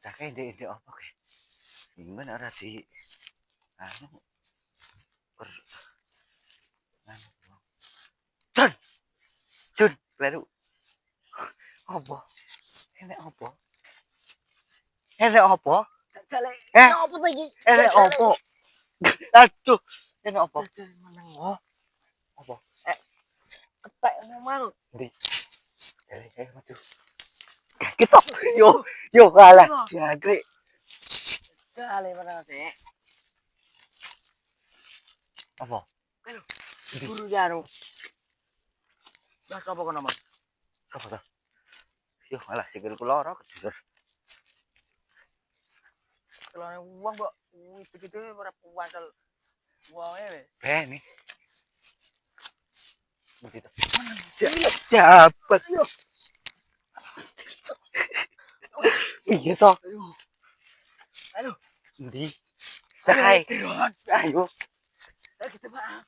Cake ndek apa kae? Gimana ora di anu per anu. Jun, Jun, baru apa? Enek apa? Enek apa? Jale. Eh? Apa to iki? Enek apa? Aduh, enek apa? Meneng. Apa? Ketek ngomong. Ndi? Aduh. Kita yo kalah. Jangkrik. Jale meneng sik. Apa? Guru jaro. Lah sapa kono, Mas? Sapa to? Yo malah sikilku lara kedur. Kelone wong kok gitu-gitu ora puasal wonge. Beni. Begitu. Jabat. Iya toh. Ayo. Ndi? Cai. Ayo. Kita, Pak.